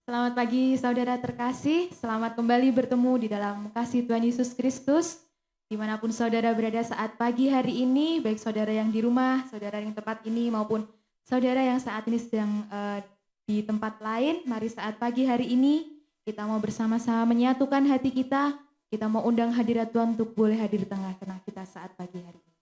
Selamat pagi saudara terkasih, selamat kembali bertemu di dalam kasih Tuhan Yesus Kristus. Dimanapun saudara berada saat pagi hari ini, baik saudara yang di rumah, saudara yang tempat ini maupun saudara yang saat ini sedang di tempat lain, mari saat pagi hari ini kita mau bersama-sama menyatukan hati kita mau undang hadirat Tuhan untuk boleh hadir di tengah-tengah kita saat pagi hari ini.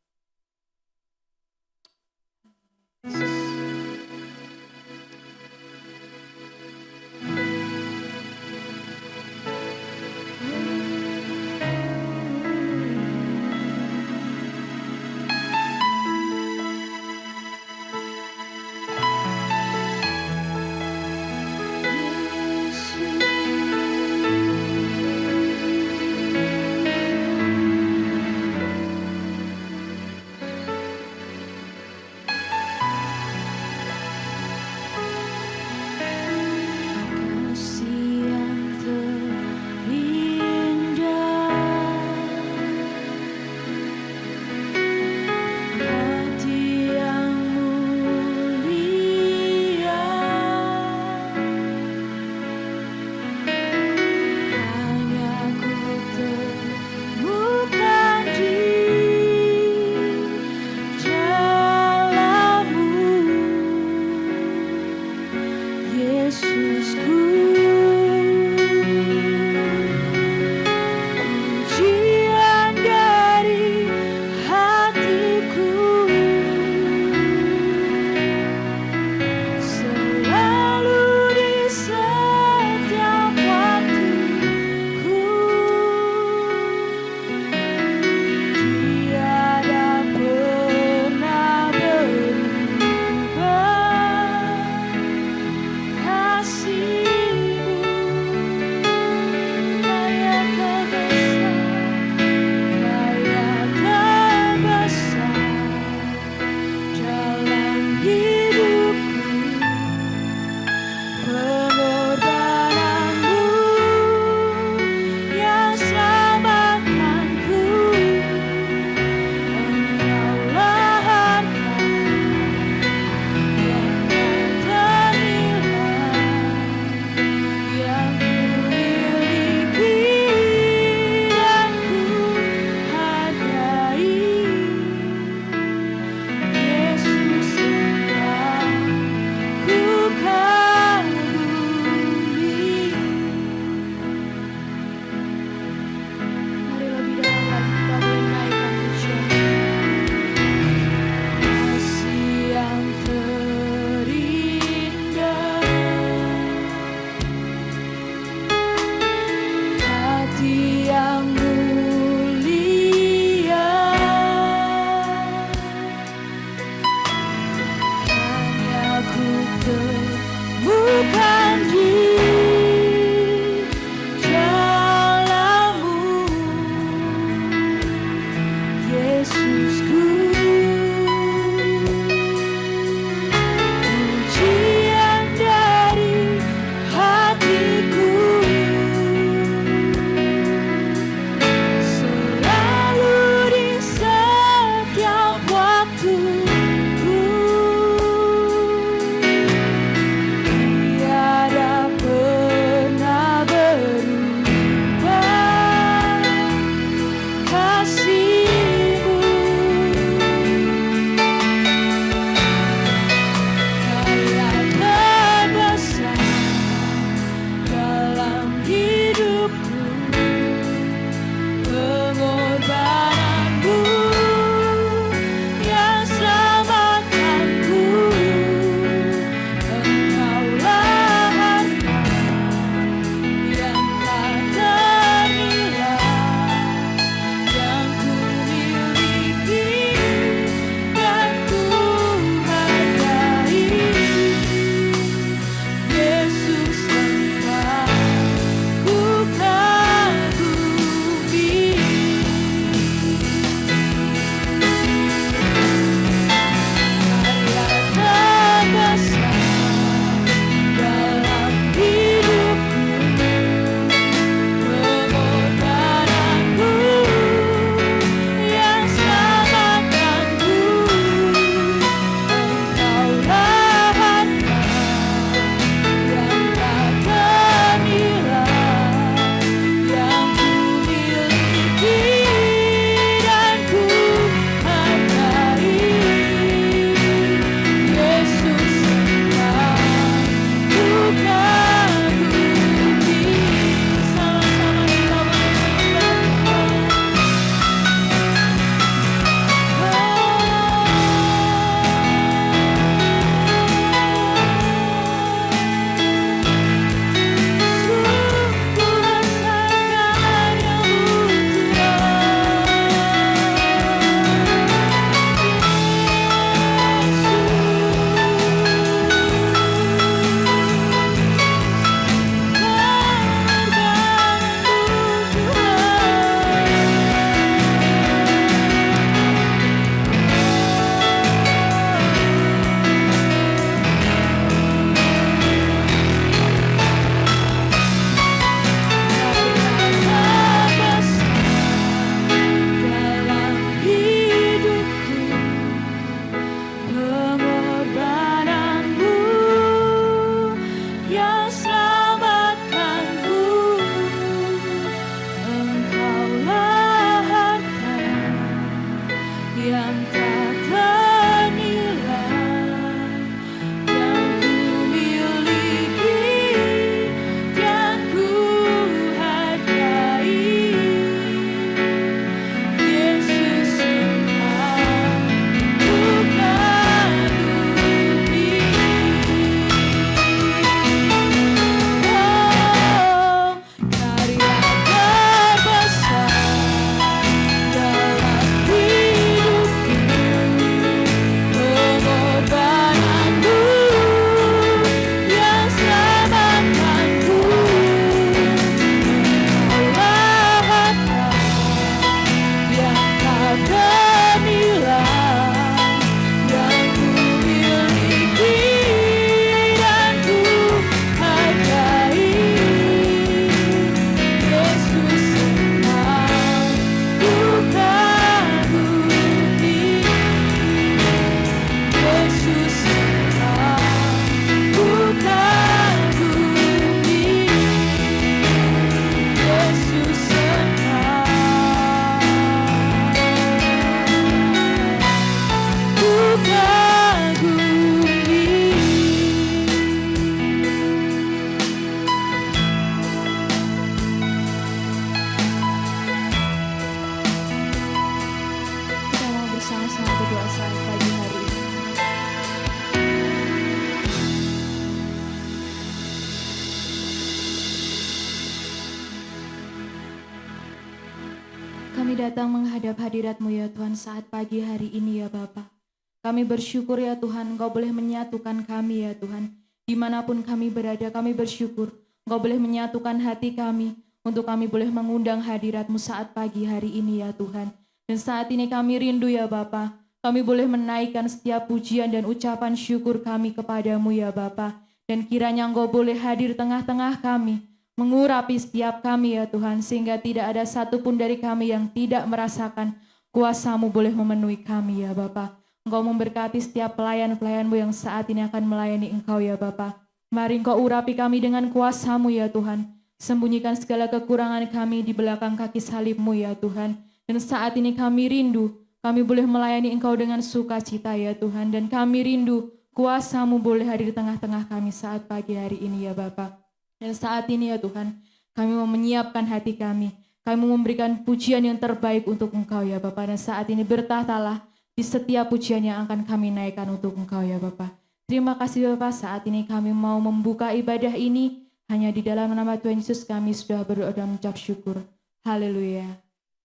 Kami datang menghadap hadirat-Mu ya Tuhan saat pagi hari ini ya Bapa. Kami bersyukur ya Tuhan, Engkau boleh menyatukan kami ya Tuhan. Dimanapun kami berada, kami bersyukur Engkau boleh menyatukan hati kami untuk kami boleh mengundang hadirat-Mu saat pagi hari ini ya Tuhan. Dan saat ini kami rindu ya Bapa, kami boleh menaikkan setiap pujian dan ucapan syukur kami kepadamu ya Bapa. Dan kiranya Engkau boleh hadir tengah-tengah kami, mengurapi setiap kami ya Tuhan, sehingga tidak ada satupun dari kami yang tidak merasakan kuasa-Mu boleh memenuhi kami ya Bapa. Engkau memberkati setiap pelayan-pelayan-Mu yang saat ini akan melayani Engkau ya Bapa. Mari Engkau urapi kami dengan kuasa-Mu ya Tuhan. Sembunyikan segala kekurangan kami di belakang kaki salib-Mu ya Tuhan. Dan saat ini kami rindu, kami boleh melayani Engkau dengan sukacita ya Tuhan. Dan kami rindu kuasa-Mu boleh hadir di tengah-tengah kami saat pagi hari ini ya Bapa. Dan saat ini ya Tuhan, kami mau menyiapkan hati kami. Kami mau memberikan pujian yang terbaik untuk Engkau ya Bapa. Dan saat ini bertahtalah di setiap pujian yang akan kami naikkan untuk Engkau ya Bapa. Terima kasih Bapa, saat ini kami mau membuka ibadah ini. Hanya di dalam nama Tuhan Yesus kami sudah berdoa dan mengucap syukur. Haleluya.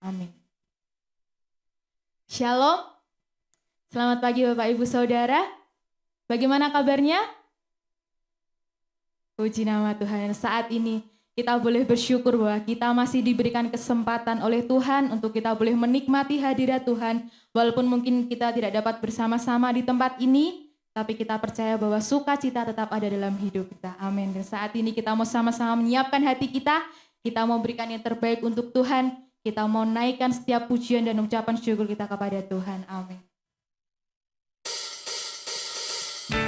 Amin. Shalom. Selamat pagi Bapak Ibu Saudara. Bagaimana kabarnya? Puji nama Tuhan. Saat ini kita boleh bersyukur bahwa kita masih diberikan kesempatan oleh Tuhan untuk kita boleh menikmati hadirat Tuhan. Walaupun mungkin kita tidak dapat bersama-sama di tempat ini, tapi kita percaya bahwa sukacita tetap ada dalam hidup kita. Amin. Dan saat ini kita mau sama-sama menyiapkan hati kita mau berikan yang terbaik untuk Tuhan, kita mau naikkan setiap pujian dan ucapan syukur kita kepada Tuhan. Amin. Mari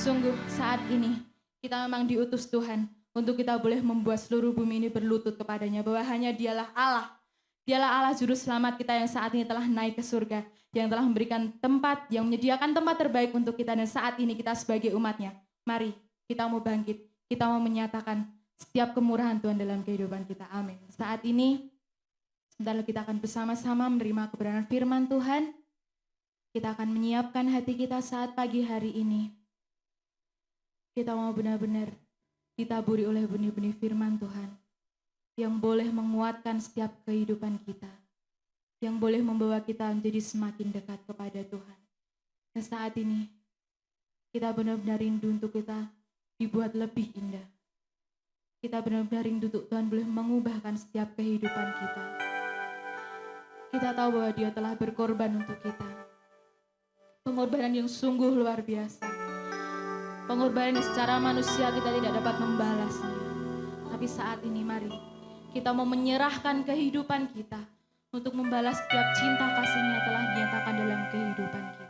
Sungguh saat ini kita memang diutus Tuhan untuk kita boleh membuat seluruh bumi ini berlutut kepadanya, bahwa hanya Dialah Allah. Dialah Allah juru selamat kita yang saat ini telah naik ke surga, yang telah memberikan tempat, yang menyediakan tempat terbaik untuk kita. Dan saat ini kita sebagai umatnya, mari kita mau bangkit, kita mau menyatakan setiap kemurahan Tuhan dalam kehidupan kita. Amin. Saat ini sebentar lagi kita akan bersama-sama menerima kebenaran firman Tuhan. Kita akan menyiapkan hati kita saat pagi hari ini. Kita mau benar-benar ditaburi oleh benih-benih firman Tuhan yang boleh menguatkan setiap kehidupan kita, yang boleh membawa kita menjadi semakin dekat kepada Tuhan. Dan saat ini kita benar-benar rindu untuk kita dibuat lebih indah. Kita benar-benar rindu untuk Tuhan boleh mengubahkan setiap kehidupan kita. Kita tahu bahwa Dia telah berkorban untuk kita. Pengorbanan yang sungguh luar biasa. Pengorbanan yang secara manusia kita tidak dapat membalasnya. Tapi saat ini mari kita mau menyerahkan kehidupan kita untuk membalas setiap cinta kasih-Nya telah dinyatakan dalam kehidupan kita.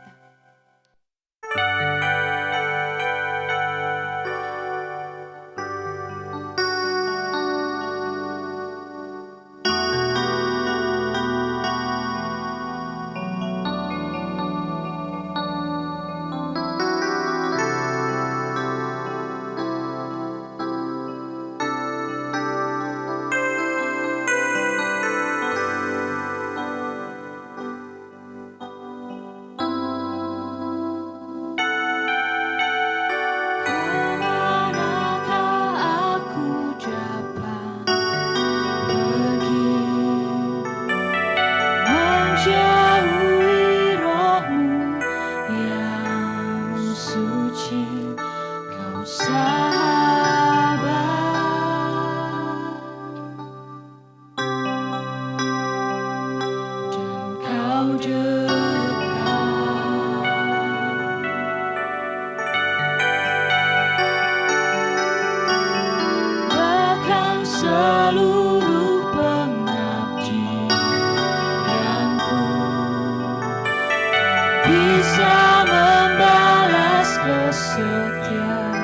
Bisa membalas kesetiaan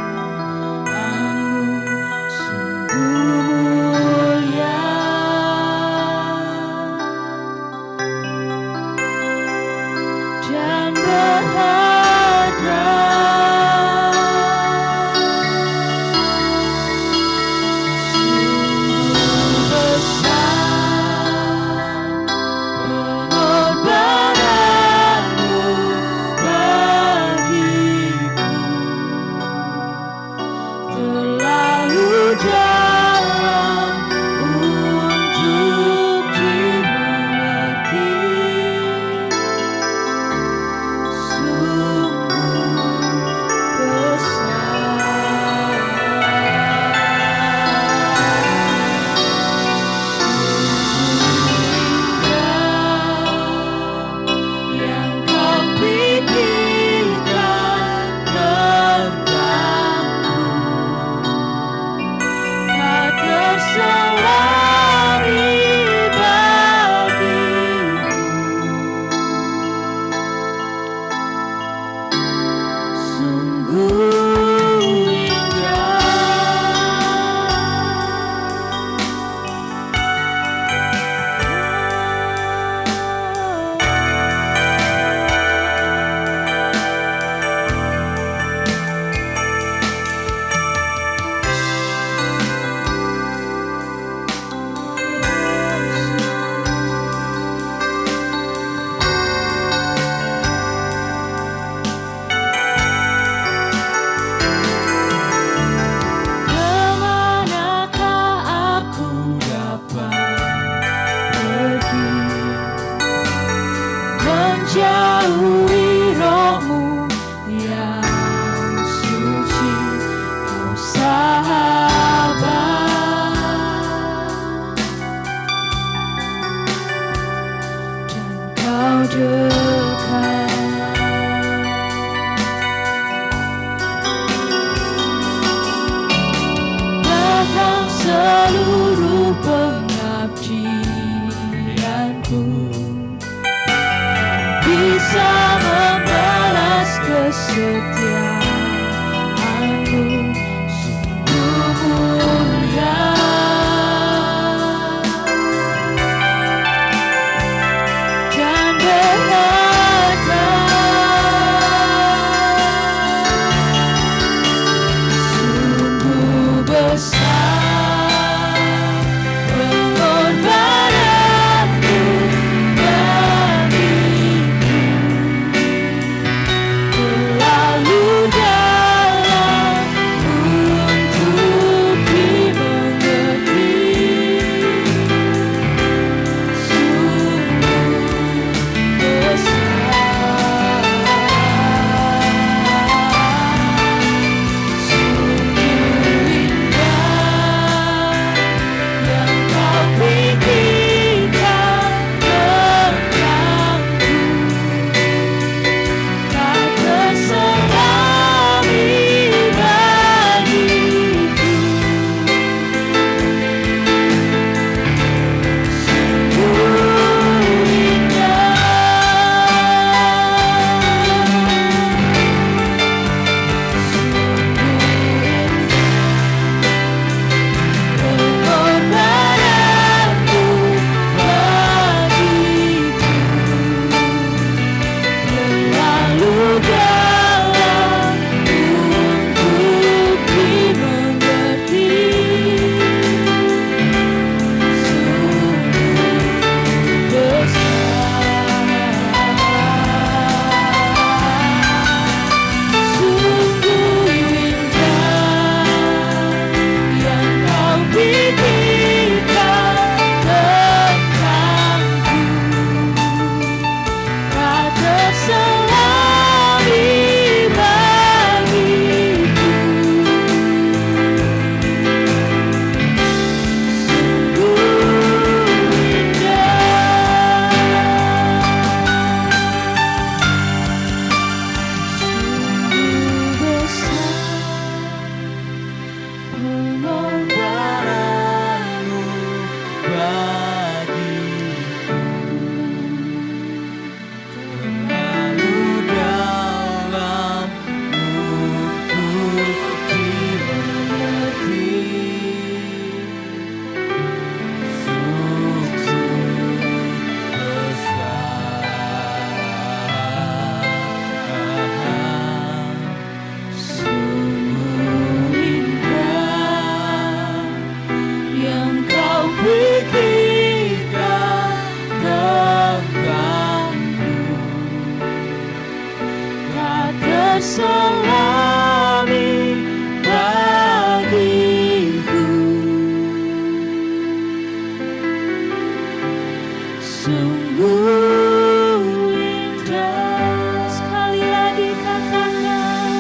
Sungguh indah, sekali lagi katakan.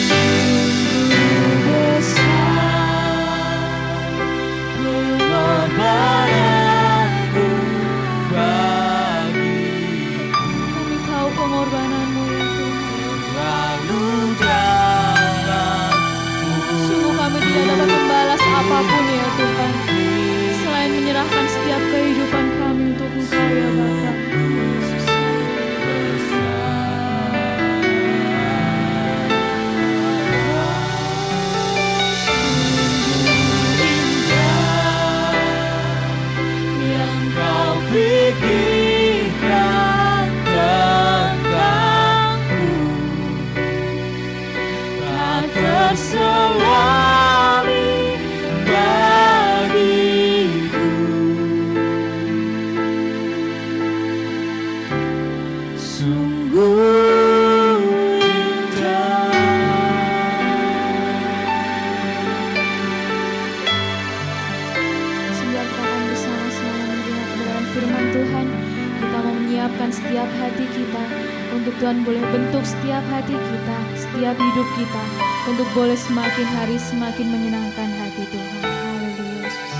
Sungguh besar pengorbananmu bagiku. Kami tahu pengorbananmu ya Tuhan. Lalu jangan. Sungguh kami tidak dapat membalas apapun ya Tuhan, selain menyerahkan setiap kehidupan kami untuk Engkau ya Bapa. Pikirkan tentangku tak terselami bagiku. Sungguh indah. Sebelum kita akan bersama-sama melihat kebenaran firman Tuhan, kita mau menyiapkan setiap hati kita untuk Tuhan boleh bentuk setiap hati kita, setiap hidup kita, untuk boleh semakin hari semakin menyenangkan hati Tuhan. Haleluya Yesus.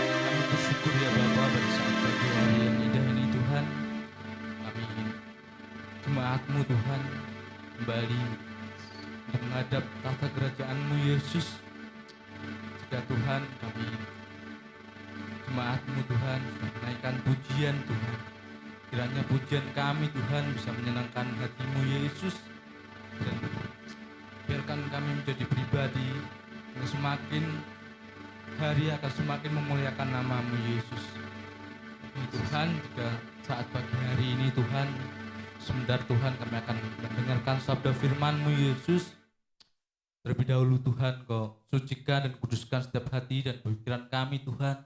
Kami bersyukur ya Bapa pada saat pagi hari yang indah ini Tuhan. Kami jemaat-Mu Tuhan kembali untuk menghadap tahta kerajaan-Mu Yesus. Jika Tuhan kami jemaat-Mu Tuhan sudah menaikkan pujian Tuhan, kiranya pujian kami Tuhan bisa menyenangkan hati-Mu Yesus, dan biarkan kami menjadi pribadi yang semakin hari akan semakin memuliakan nama-Mu Yesus. Ini Tuhan, jika saat pagi hari ini Tuhan, sebentar Tuhan kami akan mendengarkan sabda firman-Mu Yesus. Terlebih dahulu Tuhan, Kau sucikan dan kuduskan setiap hati dan pikiran kami Tuhan,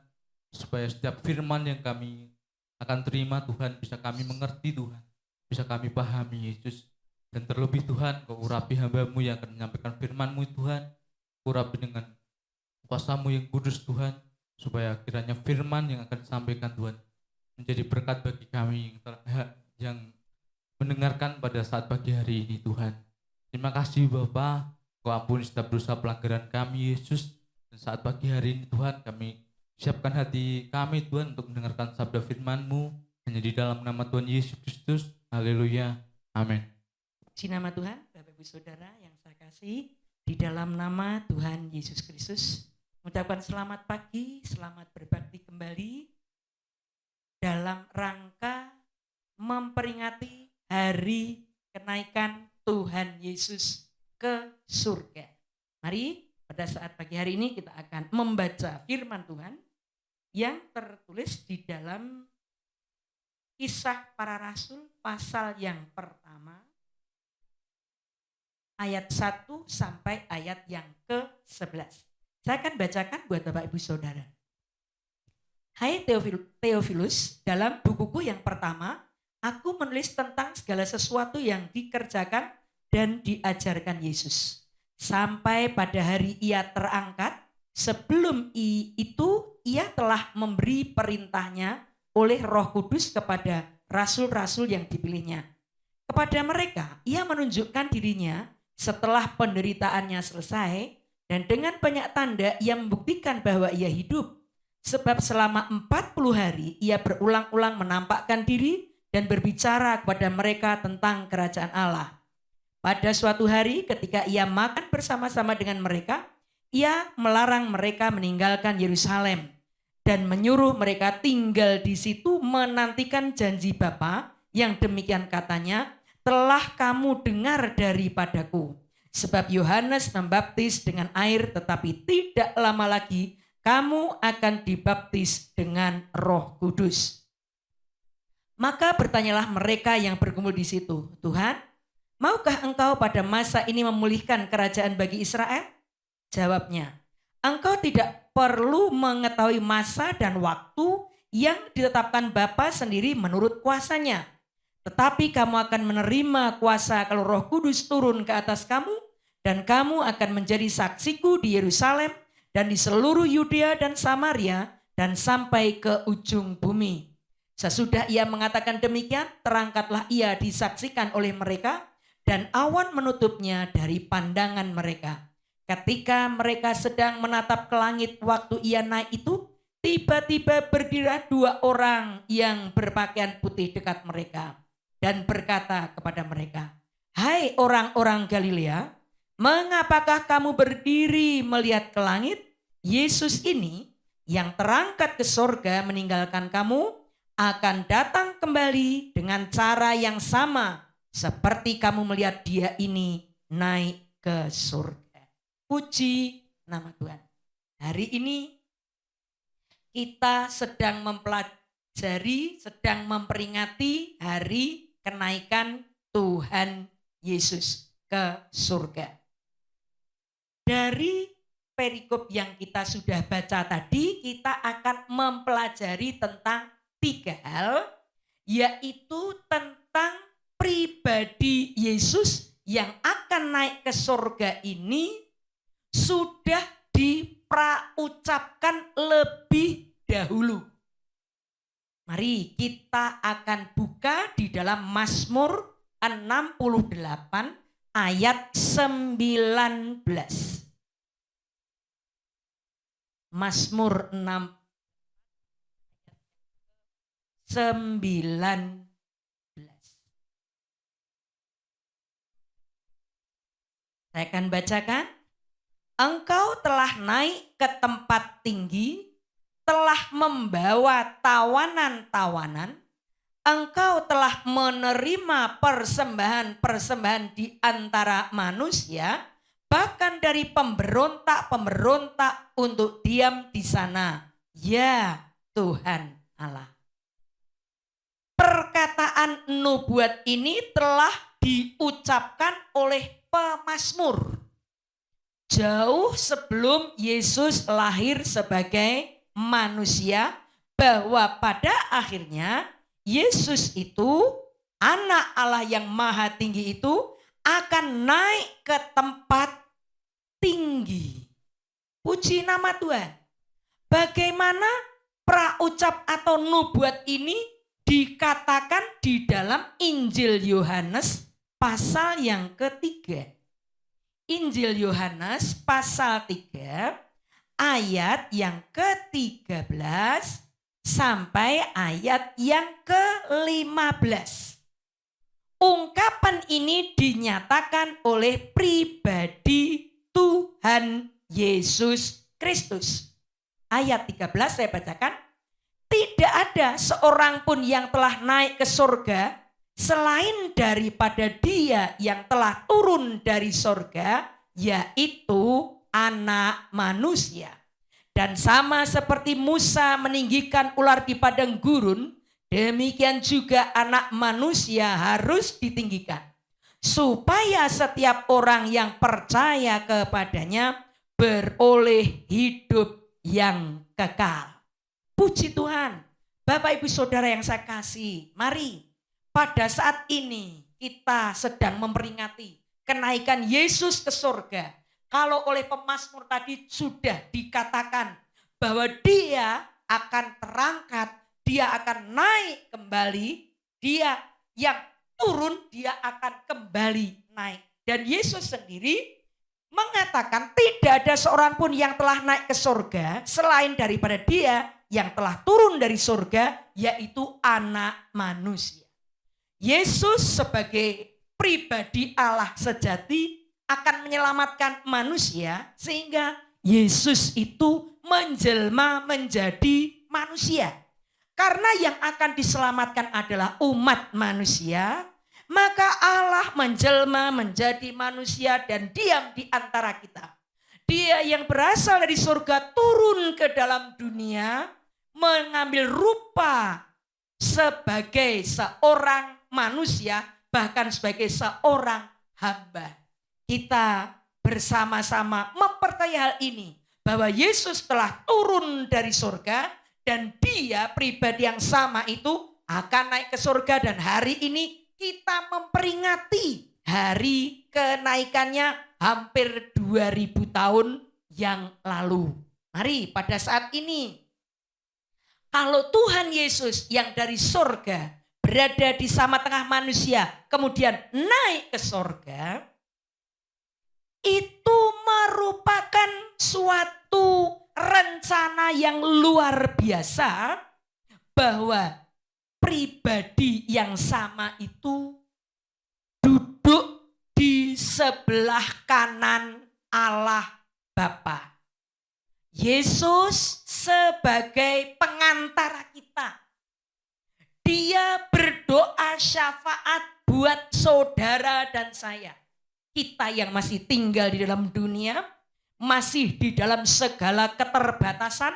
supaya setiap firman yang kami akan terima Tuhan bisa kami mengerti Tuhan, bisa kami pahami Yesus. Dan terlebih Tuhan, Kau urapi hamba-Mu yang akan menyampaikan firman-Mu Tuhan, urapi dengan kuasa-Mu yang kudus Tuhan, supaya kiranya firman yang akan disampaikan Tuhan menjadi berkat bagi kami yang mendengarkan pada saat pagi hari ini Tuhan. Terima kasih Bapa, Kau ampuni setiap dosa pelanggaran kami Yesus. Dan saat pagi hari ini Tuhan, kami siapkan hati kami Tuhan untuk mendengarkan sabda firman-Mu hanya di dalam nama Tuhan Yesus Kristus. Haleluya. Amin. Puji nama Tuhan, Bapak Ibu Saudara yang saya kasih, di dalam nama Tuhan Yesus Kristus, mengucapkan selamat pagi, selamat berbakti kembali dalam rangka memperingati hari kenaikan Tuhan Yesus ke surga. Mari pada saat pagi hari ini kita akan membaca firman Tuhan yang tertulis di dalam Kisah Para Rasul pasal yang pertama, ayat 1 sampai ayat yang ke-11. Saya akan bacakan buat Bapak Ibu Saudara. Hai Theophilus, dalam bukuku yang pertama, aku menulis tentang segala sesuatu yang dikerjakan dan diajarkan Yesus. Sampai pada hari ia terangkat, sebelum itu ia telah memberi perintahnya oleh Roh Kudus kepada rasul-rasul yang dipilihnya. Kepada mereka, ia menunjukkan dirinya setelah penderitaannya selesai, dan dengan banyak tanda ia membuktikan bahwa ia hidup. Sebab selama 40 hari ia berulang-ulang menampakkan diri dan berbicara kepada mereka tentang kerajaan Allah. Pada suatu hari ketika ia makan bersama-sama dengan mereka, ia melarang mereka meninggalkan Yerusalem dan menyuruh mereka tinggal di situ menantikan janji Bapa yang demikian katanya, telah kamu dengar daripadaku. Sebab Yohanes membaptis dengan air, tetapi tidak lama lagi kamu akan dibaptis dengan Roh Kudus. Maka bertanyalah mereka yang berkumpul di situ, Tuhan, maukah engkau pada masa ini memulihkan kerajaan bagi Israel? Jawabnya, engkau tidak perlu mengetahui masa dan waktu yang ditetapkan Bapa sendiri menurut kuasanya. Tetapi kamu akan menerima kuasa kalau Roh Kudus turun ke atas kamu, dan kamu akan menjadi saksiku di Yerusalem dan di seluruh Yudea dan Samaria dan sampai ke ujung bumi. Sesudah ia mengatakan demikian, terangkatlah ia disaksikan oleh mereka dan awan menutupnya dari pandangan mereka. Ketika mereka sedang menatap ke langit waktu ia naik itu, tiba-tiba berdirilah 2 orang yang berpakaian putih dekat mereka dan berkata kepada mereka, "Hai orang-orang Galilea, mengapakah kamu berdiri melihat ke langit? Yesus ini yang terangkat ke sorga meninggalkan kamu akan datang kembali dengan cara yang sama seperti kamu melihat dia ini naik ke surga." Puji nama Tuhan. Hari ini kita sedang mempelajari, sedang memperingati hari kenaikan Tuhan Yesus ke surga. Dari perikop yang kita sudah baca tadi, kita akan mempelajari tentang 3 hal, yaitu tentang pribadi Yesus yang akan naik ke surga ini sudah dipraucapkan lebih dahulu. Mari kita akan buka di dalam Mazmur 68 ayat 19. Mazmur 19. Saya akan bacakan. Engkau telah naik ke tempat tinggi, telah membawa tawanan-tawanan, engkau telah menerima persembahan-persembahan di antara manusia, bahkan dari pemberontak-pemberontak untuk diam di sana. Ya Tuhan Allah. Perkataan nubuat ini telah diucapkan oleh pemazmur jauh sebelum Yesus lahir sebagai manusia, bahwa pada akhirnya Yesus itu, anak Allah yang maha tinggi itu, akan naik ke tempat tinggi. Puji nama Tuhan. Bagaimana praucap atau nubuat ini dikatakan di dalam Injil Yohanes pasal yang ketiga. Injil Yohanes pasal 3 ayat yang ke-13 sampai ayat yang ke-15. Ungkapan ini dinyatakan oleh pribadi Tuhan Yesus Kristus. Ayat 13 saya bacakan. Tidak ada seorang pun yang telah naik ke surga selain daripada dia yang telah turun dari sorga, yaitu anak manusia. Dan sama seperti Musa meninggikan ular di padang gurun, demikian juga anak manusia harus ditinggikan. Supaya setiap orang yang percaya kepadanya beroleh hidup yang kekal. Puji Tuhan. Bapak Ibu Saudara yang saya kasih, mari pada saat ini kita sedang memperingati kenaikan Yesus ke surga. Kalau oleh pemazmur tadi sudah dikatakan bahwa dia akan terangkat, dia akan naik kembali, dia yang turun dia akan kembali naik. Dan Yesus sendiri mengatakan tidak ada seorang pun yang telah naik ke surga selain daripada dia yang telah turun dari surga, yaitu anak manusia. Yesus sebagai pribadi Allah sejati akan menyelamatkan manusia sehingga Yesus itu menjelma menjadi manusia. Karena yang akan diselamatkan adalah umat manusia, maka Allah menjelma menjadi manusia dan diam di antara kita. Dia yang berasal dari surga turun ke dalam dunia, mengambil rupa sebagai seorang manusia, bahkan sebagai seorang hamba. Kita bersama-sama mempercayai hal ini, bahwa Yesus telah turun dari surga dan dia pribadi yang sama itu akan naik ke surga. Dan hari ini kita memperingati hari kenaikannya hampir 2000 tahun yang lalu. Mari pada saat ini, kalau Tuhan Yesus yang dari surga berada di sama-tengah manusia, kemudian naik ke surga, itu merupakan suatu rencana yang luar biasa bahwa pribadi yang sama itu duduk di sebelah kanan Allah Bapa. Yesus sebagai pengantara kita. Dia berdoa syafaat buat saudara dan saya. Kita yang masih tinggal di dalam dunia, masih di dalam segala keterbatasan,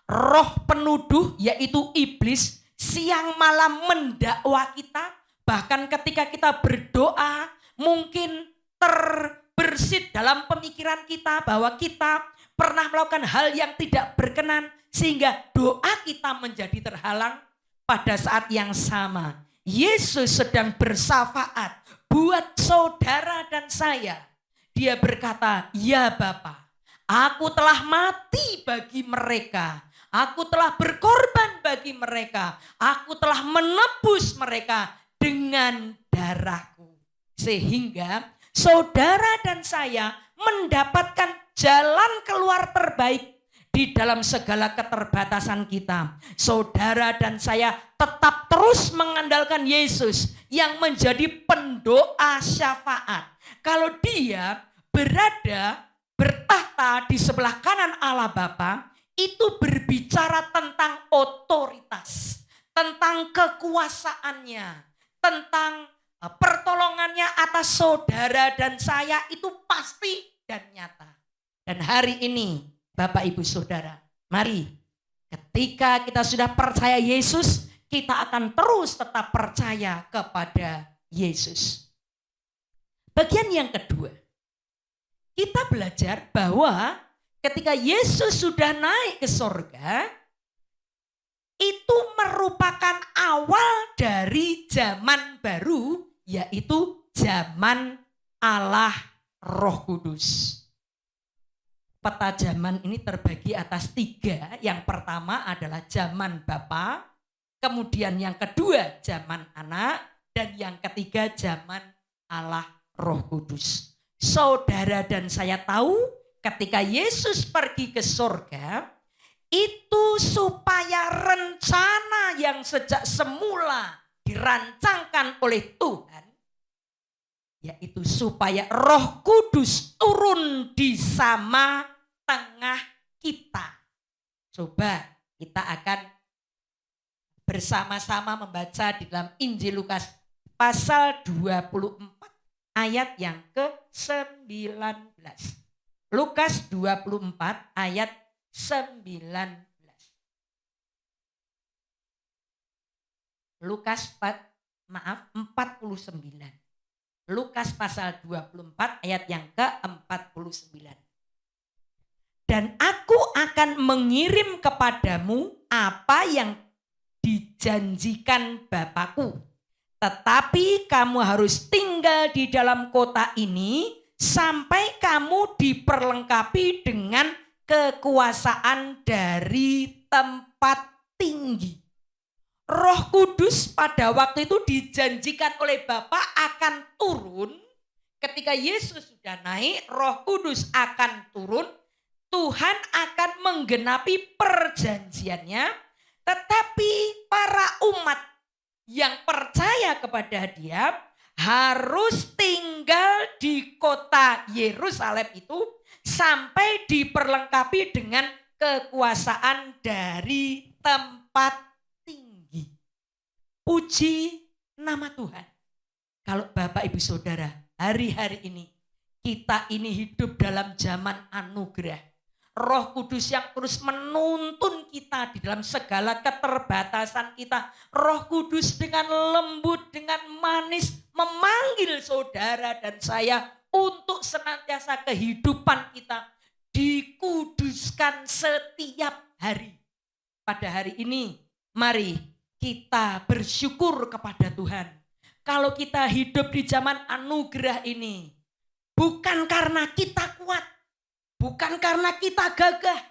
roh penuduh yaitu iblis siang malam mendakwa kita. Bahkan ketika kita berdoa mungkin terbersit dalam pemikiran kita bahwa kita pernah melakukan hal yang tidak berkenan sehingga doa kita menjadi terhalang. Pada saat yang sama, Yesus sedang bersyafaat buat saudara dan saya. Dia berkata, ya Bapa, aku telah mati bagi mereka. Aku telah berkorban bagi mereka. Aku telah menebus mereka dengan darahku. Sehingga saudara dan saya mendapatkan jalan keluar terbaik di dalam segala keterbatasan kita. Saudara dan saya tetap terus mengandalkan Yesus yang menjadi pendoa syafaat. Kalau dia bertahta di sebelah kanan Allah Bapa, itu berbicara tentang otoritas, tentang kekuasaannya, tentang pertolongannya atas saudara dan saya itu pasti dan nyata. Dan hari ini Bapak Ibu Saudara, mari ketika kita sudah percaya Yesus, kita akan terus tetap percaya kepada Yesus. Bagian yang kedua, kita belajar bahwa ketika Yesus sudah naik ke surga, itu merupakan awal dari zaman baru, yaitu zaman Allah Roh Kudus. Peta zaman ini terbagi atas 3. Yang pertama adalah zaman Bapa, kemudian yang kedua zaman Anak, dan yang ketiga zaman Allah Roh Kudus. Saudara dan saya tahu ketika Yesus pergi ke surga, itu supaya rencana yang sejak semula dirancangkan oleh Tuhan, yaitu supaya Roh Kudus turun di tengah kita. Coba kita akan bersama-sama membaca di dalam Injil Lukas pasal 24 ayat yang ke-19. Lukas 24 ayat 19. Lukas 49. Lukas pasal 24 ayat yang ke-49. Dan aku akan mengirim kepadamu apa yang dijanjikan Bapakku. Tetapi kamu harus tinggal di dalam kota ini sampai kamu diperlengkapi dengan kekuasaan dari tempat tinggi. Roh Kudus pada waktu itu dijanjikan oleh Bapa akan turun. Ketika Yesus sudah naik, Roh Kudus akan turun. Tuhan akan menggenapi perjanjiannya. Tetapi para umat yang percaya kepada Dia harus tinggal di kota Yerusalem itu sampai diperlengkapi dengan kekuasaan dari tempat tinggi. Puji nama Tuhan. Kalau Bapak Ibu Saudara, hari-hari ini kita ini hidup dalam zaman anugerah. Roh Kudus yang terus menuntun kita di dalam segala keterbatasan kita. Roh Kudus dengan lembut, dengan manis memanggil saudara dan saya untuk senantiasa kehidupan kita dikuduskan setiap hari. Pada hari ini, mari kita bersyukur kepada Tuhan. Kalau kita hidup di zaman anugerah ini, bukan karena kita kuat, Bukan karena kita gagah,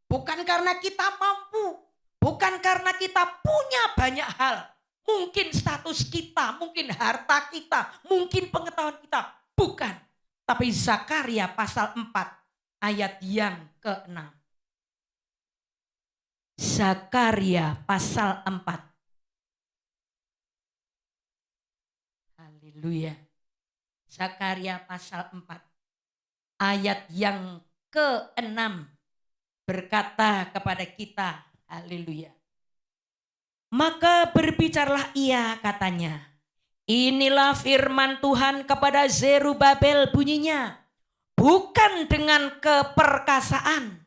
bukan karena kita mampu, bukan karena kita punya banyak hal. Mungkin status kita, mungkin harta kita, mungkin pengetahuan kita. Bukan. Tapi Zakaria pasal 4 ayat yang ke-6. Zakaria pasal 4. Haleluya. Zakaria pasal 4 ayat yang ke-6 berkata kepada kita, haleluya. Maka berbicaralah ia, katanya, inilah firman Tuhan kepada Zerubabel, bunyinya, bukan dengan keperkasaan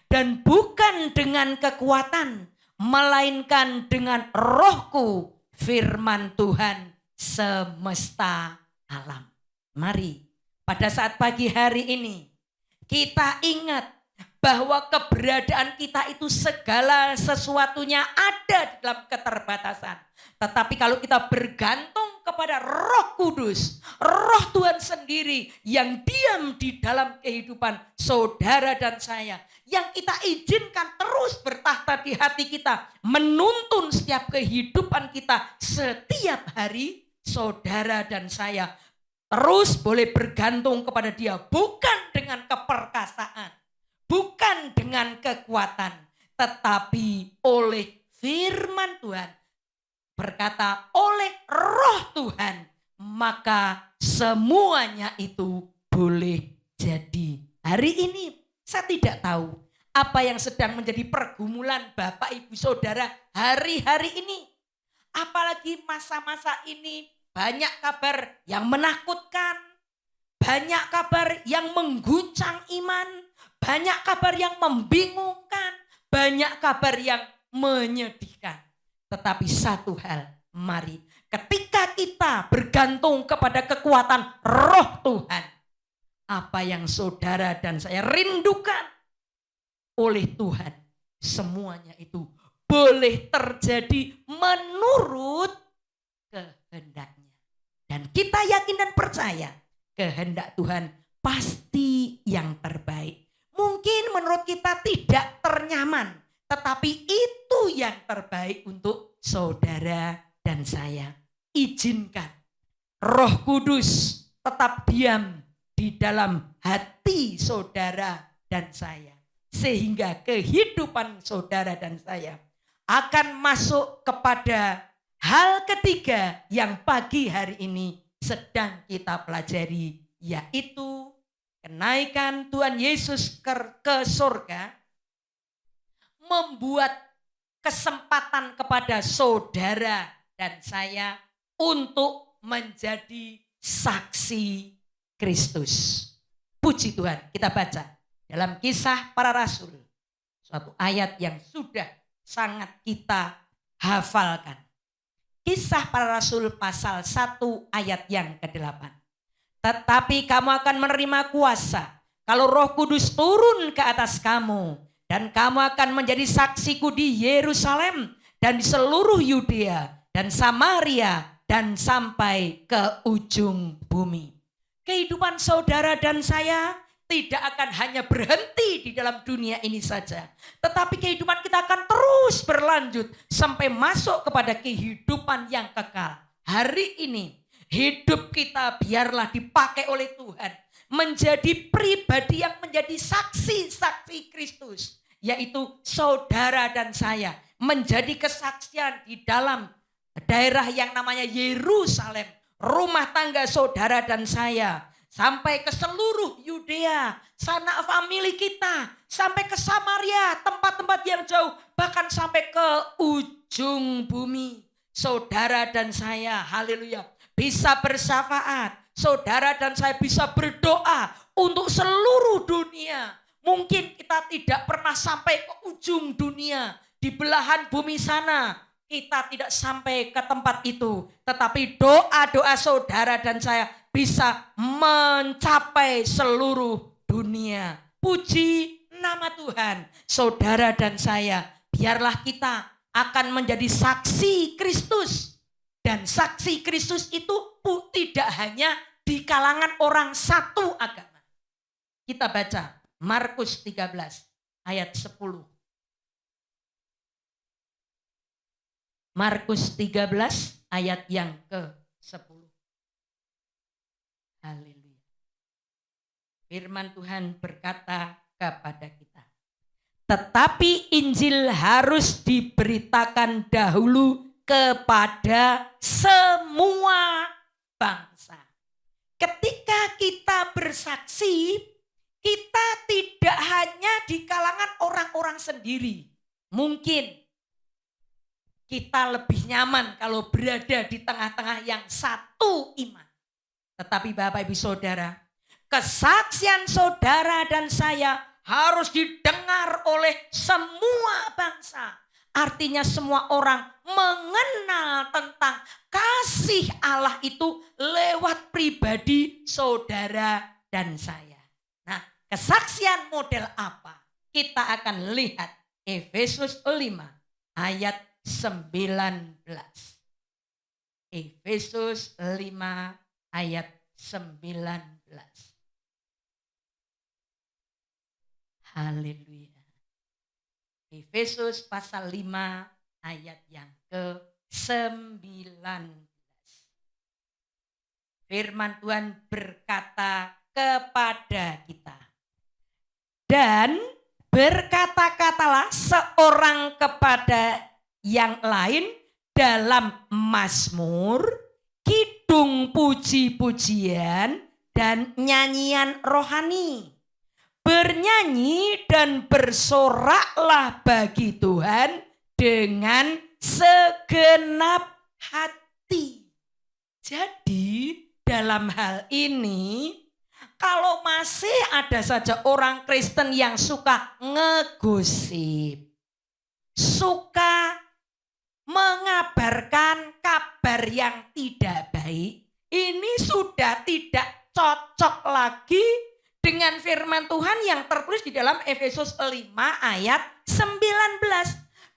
dan bukan dengan kekuatan, melainkan dengan rohku, firman Tuhan semesta alam. Mari pada saat pagi hari ini kita ingat bahwa keberadaan kita itu segala sesuatunya ada di dalam keterbatasan. Tetapi kalau kita bergantung kepada Roh Kudus, Roh Tuhan sendiri yang diam di dalam kehidupan saudara dan saya, yang kita izinkan terus bertahta di hati kita, menuntun setiap kehidupan kita setiap hari, saudara dan saya terus boleh bergantung kepada Dia, bukan dengan keperkasaan, bukan dengan kekuatan, tetapi oleh firman Tuhan. Berkata oleh Roh Tuhan, maka semuanya itu boleh jadi. Hari ini saya tidak tahu apa yang sedang menjadi pergumulan Bapak Ibu Saudara hari-hari ini. Apalagi masa-masa ini banyak kabar yang menakutkan, banyak kabar yang mengguncang iman, banyak kabar yang membingungkan, banyak kabar yang menyedihkan. Tetapi satu hal, mari ketika kita bergantung kepada kekuatan Roh Tuhan, apa yang saudara dan saya rindukan oleh Tuhan, semuanya itu boleh terjadi menurut kehendaknya. Dan kita yakin dan percaya kehendak Tuhan pasti yang terbaik. Mungkin menurut kita tidak ternyaman, tetapi itu yang terbaik untuk saudara dan saya. Izinkan Roh Kudus tetap diam di dalam hati saudara dan saya. Sehingga kehidupan saudara dan saya akan masuk kepada hal ketiga yang pagi hari ini sedang kita pelajari, yaitu kenaikan Tuhan Yesus ke surga membuat kesempatan kepada saudara dan saya untuk menjadi saksi Kristus. Puji Tuhan, kita baca dalam Kisah Para Rasul, suatu ayat yang sudah sangat kita hafalkan. Kisah Para Rasul pasal 1 ayat yang ke-8. Tetapi kamu akan menerima kuasa kalau Roh Kudus turun ke atas kamu, dan kamu akan menjadi saksiku di Yerusalem dan di seluruh Yudea dan Samaria dan sampai ke ujung bumi. Kehidupan saudara dan saya tidak akan hanya berhenti di dalam dunia ini saja, tetapi kehidupan kita akan terus berlanjut sampai masuk kepada kehidupan yang kekal. Hari ini hidup kita biarlah dipakai oleh Tuhan menjadi pribadi yang menjadi saksi-saksi Kristus, yaitu saudara dan saya menjadi kesaksian di dalam daerah yang namanya Yerusalem, rumah tangga saudara dan saya, sampai ke seluruh Yudea, sanak famili kita, sampai ke Samaria, tempat-tempat yang jauh, bahkan sampai ke ujung bumi. Saudara dan saya, haleluya, bisa bersyafaat. Saudara dan saya bisa berdoa untuk seluruh dunia. Mungkin kita tidak pernah sampai ke ujung dunia, di belahan bumi sana. Kita tidak sampai ke tempat itu, tetapi doa-doa saudara dan saya bisa mencapai seluruh dunia. Puji nama Tuhan. Saudara dan saya, biarlah kita akan menjadi saksi Kristus. Dan saksi Kristus itu tidak hanya di kalangan orang satu agama. Kita baca Markus 13 ayat 10. Markus 13 ayat yang ke-10. Haleluya. Firman Tuhan berkata kepada kita, tetapi Injil harus diberitakan dahulu kepada semua bangsa. Ketika kita bersaksi, kita tidak hanya di kalangan orang-orang sendiri. Mungkin kita lebih nyaman kalau berada di tengah-tengah yang satu iman. Tetapi Bapak Ibu Saudara, kesaksian saudara dan saya harus didengar oleh semua bangsa. Artinya semua orang mengenal tentang kasih Allah itu lewat pribadi saudara dan saya. Nah, kesaksian model apa? Kita akan lihat Efesus 5 ayat 19. Efesus 5 ayat 19. Haleluya. Efesus pasal 5 ayat yang ke-19. Firman Tuhan berkata kepada kita, dan berkata-katalah seorang kepada yang lain dalam mazmur, kidung puji-pujian, dan nyanyian rohani. Bernyanyi dan bersoraklah bagi Tuhan dengan segenap hati. Jadi dalam hal ini, kalau masih ada saja orang Kristen yang suka ngegosip, suka mengabarkan kabar yang tidak baik, ini sudah tidak cocok lagi dengan firman Tuhan yang tertulis di dalam Efesus 5 ayat 19.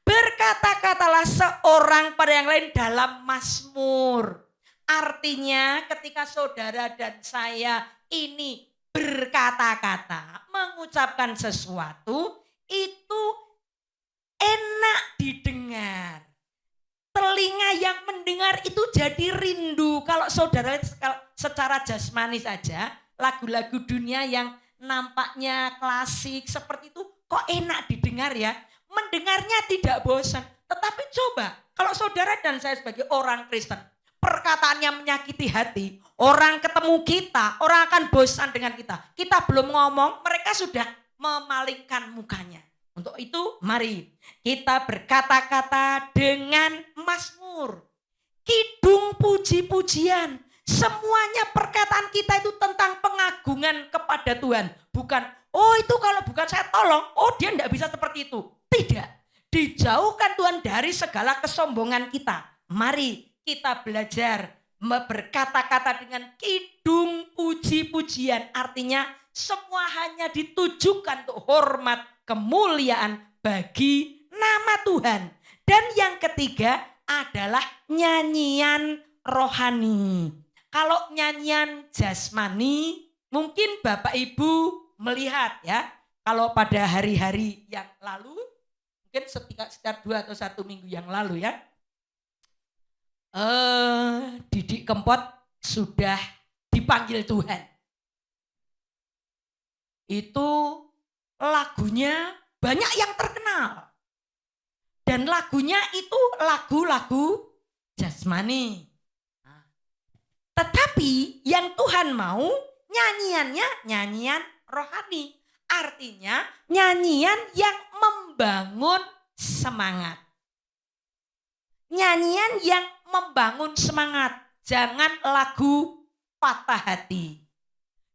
Berkata-katalah seorang pada yang lain dalam mazmur. Artinya ketika saudara dan saya ini berkata-kata, mengucapkan sesuatu, itu enak didengar. Telinga yang mendengar itu jadi rindu. Kalau saudara secara jasmani saja, lagu-lagu dunia yang nampaknya klasik seperti itu kok enak didengar ya. Mendengarnya tidak bosan. Tetapi coba kalau saudara dan saya sebagai orang Kristen, perkataannya menyakiti hati, orang ketemu kita, orang akan bosan dengan kita. Kita belum ngomong, mereka sudah memalingkan mukanya. Untuk itu mari kita berkata-kata dengan mazmur, kidung puji-pujian. Semuanya perkataan kita itu tentang pengagungan kepada Tuhan. Bukan, oh itu kalau bukan saya tolong, oh dia tidak bisa seperti itu. Tidak, dijauhkan Tuhan dari segala kesombongan kita. Mari kita belajar berkata-kata dengan kidung puji-pujian. Artinya semua hanya ditujukan untuk hormat, kemuliaan bagi nama Tuhan. Dan yang ketiga adalah nyanyian rohani. Kalau nyanyian jasmani, mungkin Bapak Ibu melihat ya, kalau pada hari-hari yang lalu, mungkin sekitar 2 atau 1 minggu yang lalu ya, Didik Kempot sudah dipanggil Tuhan. Itu lagunya banyak yang terkenal. Dan lagunya itu lagu-lagu jasmani. Tetapi yang Tuhan mau nyanyiannya nyanyian rohani. Artinya nyanyian yang membangun semangat. Nyanyian yang membangun semangat. Jangan lagu patah hati.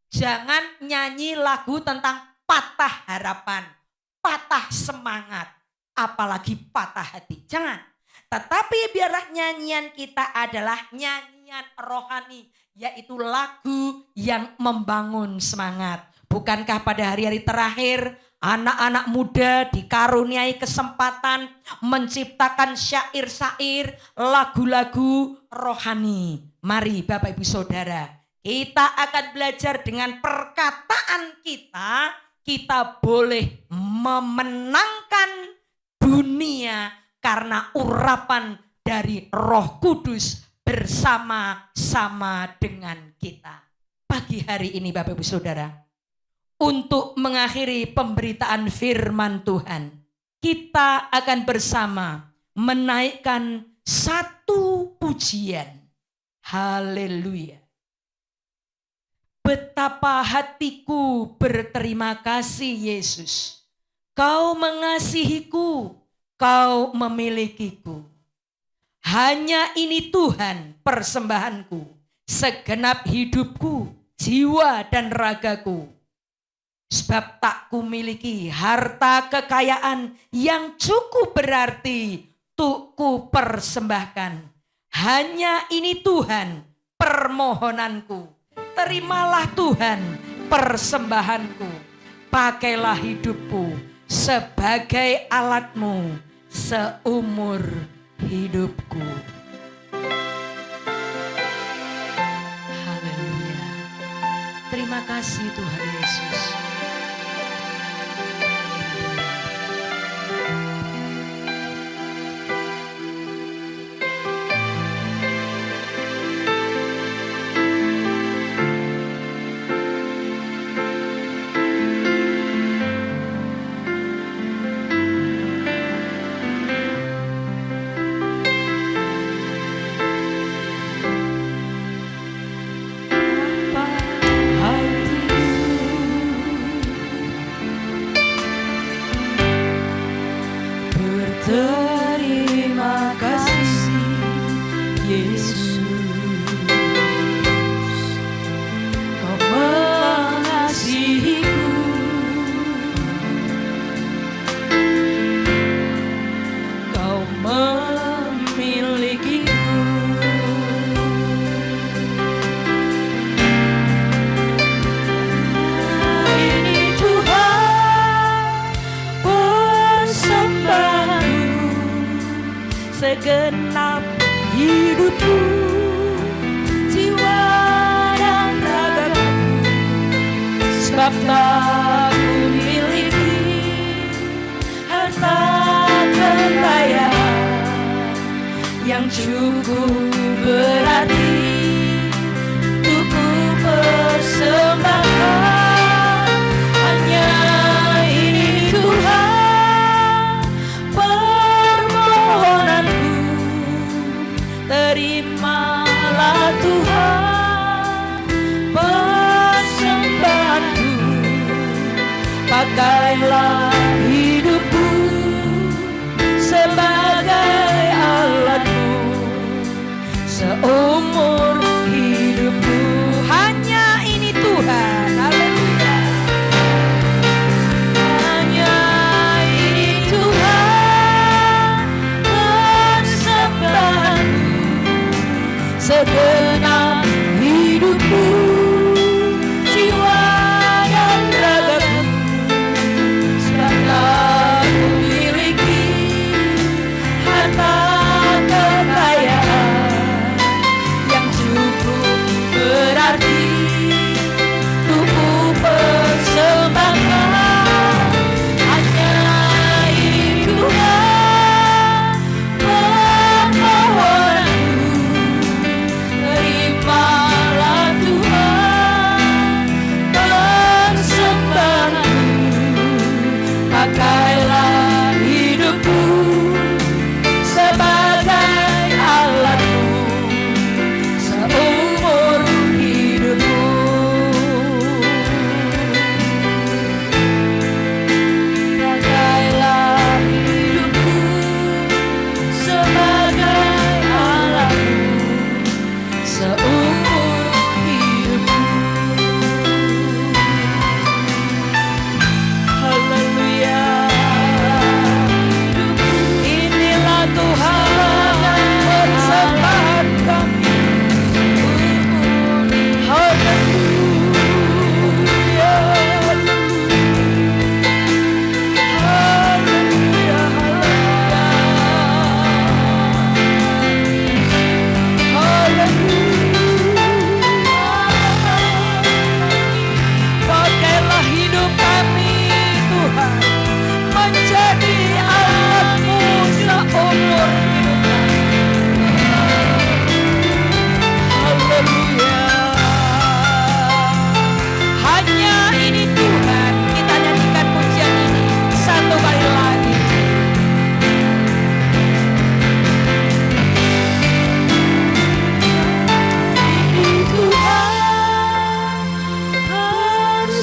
Jangan nyanyi lagu tentang patah harapan, patah semangat, apalagi patah hati. Jangan. Tetapi biarlah nyanyian kita adalah nyanyian rohani, yaitu lagu yang membangun semangat. Bukankah pada hari-hari terakhir anak-anak muda dikaruniai kesempatan menciptakan syair-syair, lagu-lagu rohani. Mari Bapak Ibu Saudara, kita akan belajar dengan perkataan kita kita boleh memenangkan dunia karena urapan dari Roh Kudus bersama-sama dengan kita. Pagi hari ini Bapak Ibu Saudara, untuk mengakhiri pemberitaan firman Tuhan, kita akan bersama menaikkan satu pujian. Haleluya. Betapa hatiku berterima kasih Yesus. Kau mengasihiku, kau memilikiku. Hanya ini Tuhan persembahanku, segenap hidupku, jiwa dan ragaku. Sebab tak kumiliki harta kekayaan yang cukup berarti untuk ku persembahkan. Hanya ini Tuhan permohonanku. Terimalah Tuhan persembahanku. Pakailah hidupku sebagai alatmu seumur hidupku. Haleluya. Terima kasih Tuhan Yesus. Terima kasih Yesus, Kau mengasihiku, Kau memilikiku. Ini Tuhan persembahanku, segenap hidupku, jiwa dan ragaku. Sebab tak kumiliki harta kekayaan yang cukup berarti untuk ku persembahkan. Hanya ini Tuhan permohonanku. Terimalah Tuhan persembahanku. Pakailah hidupku sebagai alatmu seumur umur hidup kami. Haleluya. Hanya ini Tuhan, kita nyanyikan pujian ini satu kali lagi.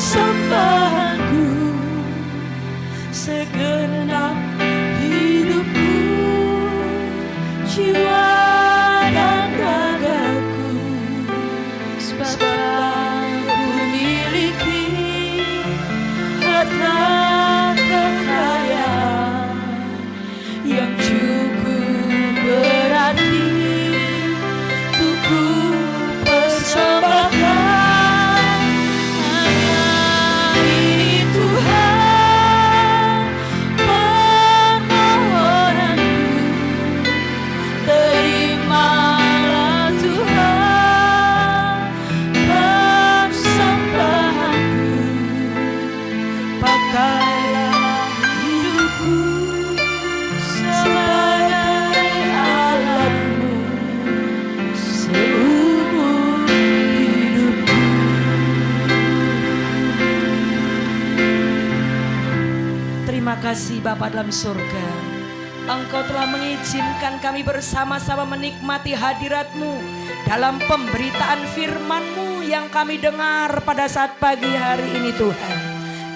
Persembahanku, segenap hidupku, jiwa dan ragaku, sebab ku miliki harta kekayaan yang cukup berarti untuk ku persembahkan. Terima kasih Bapa dalam surga. Engkau telah mengizinkan kami bersama-sama menikmati hadirat-Mu dalam pemberitaan firman-Mu yang kami dengar pada saat pagi hari ini Tuhan.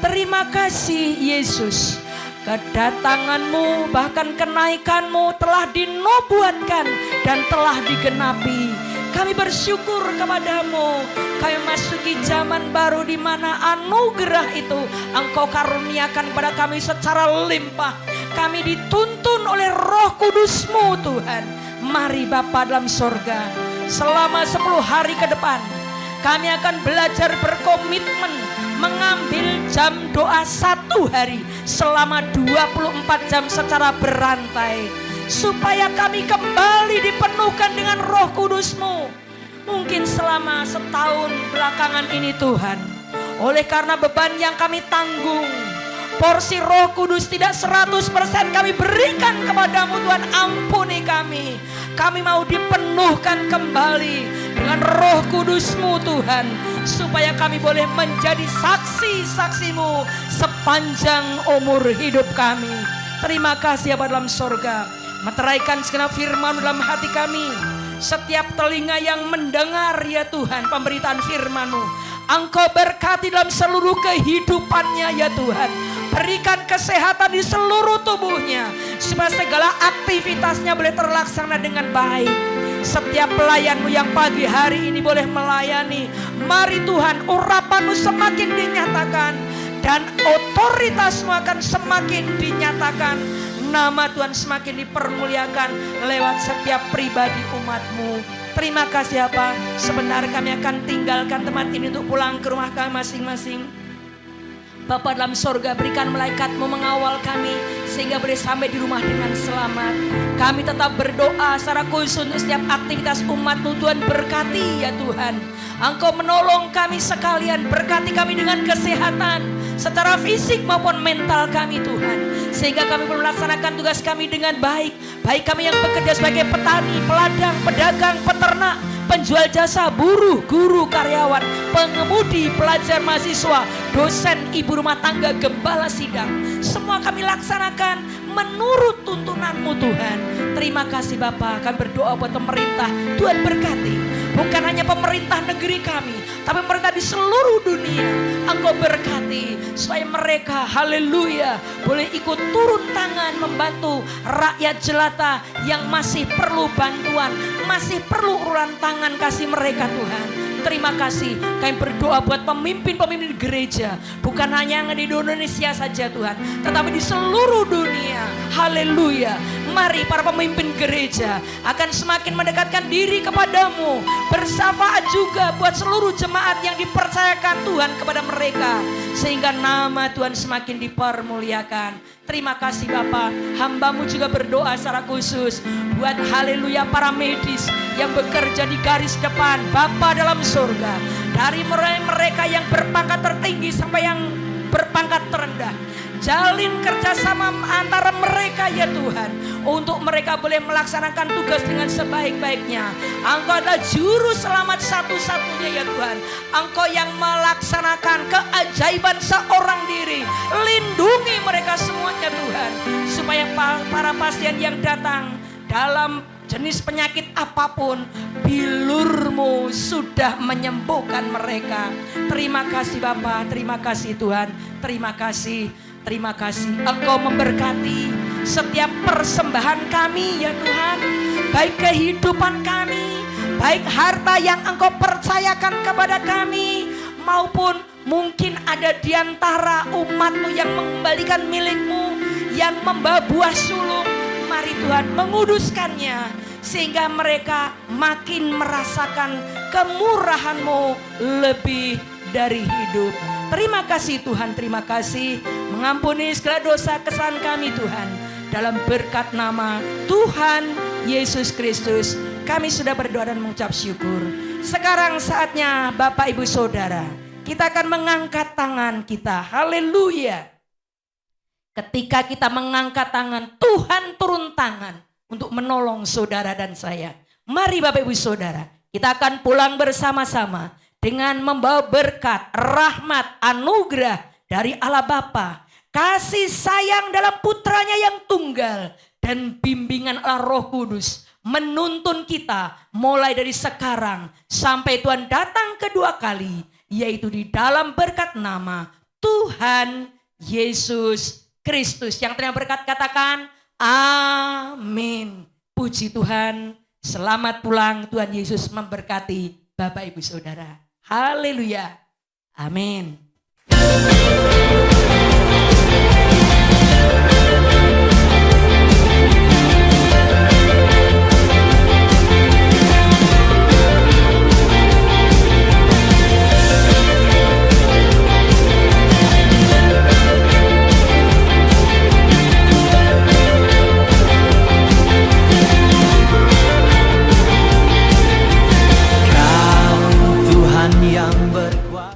Terima kasih Yesus. Kedatangan-Mu bahkan kenaikan-Mu telah dinubuatkan dan telah digenapi. Kami bersyukur kepadamu. Kami masuki zaman baru di mana anugerah itu Engkau karuniakan kepada kami secara limpah. Kami dituntun oleh Roh Kudus-Mu Tuhan. Mari Bapa dalam sorga, selama 10 hari ke depan kami akan belajar berkomitmen mengambil jam doa 1 hari selama 24 jam secara berantai. Supaya kami kembali dipenuhkan dengan Roh Kudus-Mu. Mungkin selama setahun belakangan ini Tuhan, oleh karena beban yang kami tanggung, porsi Roh Kudus tidak 100% kami berikan kepadamu Tuhan. Ampuni kami. Kami mau dipenuhkan kembali dengan Roh Kudus-Mu Tuhan, supaya kami boleh menjadi saksi-saksi-Mu sepanjang umur hidup kami. Terima kasih Bapa dalam sorga. Meteraikan segenap firman dalam hati kami. Setiap telinga yang mendengar ya Tuhan pemberitaan firman-Mu, Engkau berkati dalam seluruh kehidupannya ya Tuhan. Berikan kesehatan di seluruh tubuhnya, supaya segala aktivitasnya boleh terlaksana dengan baik. Setiap pelayan-Mu yang pagi hari ini boleh melayani. Mari Tuhan, urapan-Mu semakin dinyatakan dan otoritas-Mu akan semakin dinyatakan. Nama Tuhan semakin dipermuliakan lewat setiap pribadi umat-Mu. Terima kasih Bapa. Sebentar kami akan tinggalkan tempat ini untuk pulang ke rumah kami masing-masing. Bapa dalam sorga, berikan malaikat-Mu mengawal kami sehingga boleh sampai di rumah dengan selamat. Kami tetap berdoa secara khusus untuk setiap aktivitas umat-Mu. Tuhan berkati ya Tuhan. Engkau menolong kami sekalian, berkati kami dengan kesehatan secara fisik maupun mental kami Tuhan. Sehingga kami melaksanakan tugas kami dengan baik. Baik kami yang bekerja sebagai petani, peladang, pedagang, peternak, penjual jasa, buruh, guru, karyawan, pengemudi, pelajar, mahasiswa, dosen, ibu rumah tangga, gembala sidang. Semua kami laksanakan menurut tuntunan-Mu Tuhan. Terima kasih Bapa. Kami berdoa buat pemerintah. Tuhan berkati. Bukan hanya pemerintah negeri kami, tapi pemerintah di seluruh dunia. Engkau berkati supaya mereka, haleluya, boleh ikut turun tangan membantu rakyat jelata yang masih perlu bantuan, masih perlu uluran tangan kasih mereka Tuhan. Terima kasih. Kami berdoa buat pemimpin-pemimpin gereja. Bukan hanya yang di Indonesia saja Tuhan, tetapi di seluruh dunia. Haleluya. Mari para pemimpin gereja akan semakin mendekatkan diri kepadamu. Bersyafaat juga buat seluruh jemaat yang dipercayakan Tuhan kepada mereka. Sehingga nama Tuhan semakin dipermuliakan. Terima kasih Bapa. Hamba-Mu juga berdoa secara khusus buat haleluya para medis yang bekerja di garis depan. Bapa dalam surga, dari mereka yang berpangkat tertinggi sampai yang berpangkat terendah, jalin kerjasama antara mereka ya Tuhan, untuk mereka boleh melaksanakan tugas dengan sebaik-baiknya. Engkau adalah juru selamat satu-satunya ya Tuhan. Engkau yang melaksanakan keajaiban seorang diri. Lindungi mereka semuanya Tuhan, supaya para pasien yang datang dalam jenis penyakit apapun, bilur-Mu sudah menyembuhkan mereka. Terima kasih Bapa, terima kasih Tuhan, terima kasih, terima kasih. Engkau memberkati setiap persembahan kami ya Tuhan, baik kehidupan kami, baik harta yang Engkau percayakan kepada kami, maupun mungkin ada di antara umat-Mu yang mengembalikan milik-Mu, yang membawa buah sulung. Mari Tuhan menguduskannya, sehingga mereka makin merasakan kemurahan-Mu lebih dari hidup. Terima kasih Tuhan, terima kasih. Mengampuni segala dosa kesalahan kami Tuhan. Dalam berkat nama Tuhan Yesus Kristus, kami sudah berdoa dan mengucap syukur. Sekarang saatnya Bapak Ibu Saudara, kita akan mengangkat tangan kita. Haleluya. Ketika kita mengangkat tangan, Tuhan turun tangan untuk menolong saudara dan saya. Mari Bapak Ibu Saudara, kita akan pulang bersama-sama dengan membawa berkat, rahmat, anugerah dari Allah Bapa, kasih sayang dalam putranya yang tunggal, dan bimbingan Allah Roh Kudus menuntun kita mulai dari sekarang sampai Tuhan datang kedua kali, yaitu di dalam berkat nama Tuhan Yesus Kristus. Yang terima berkat katakan amin. Puji Tuhan. Selamat pulang. Tuhan Yesus memberkati Bapak Ibu Saudara. Haleluya. Amin.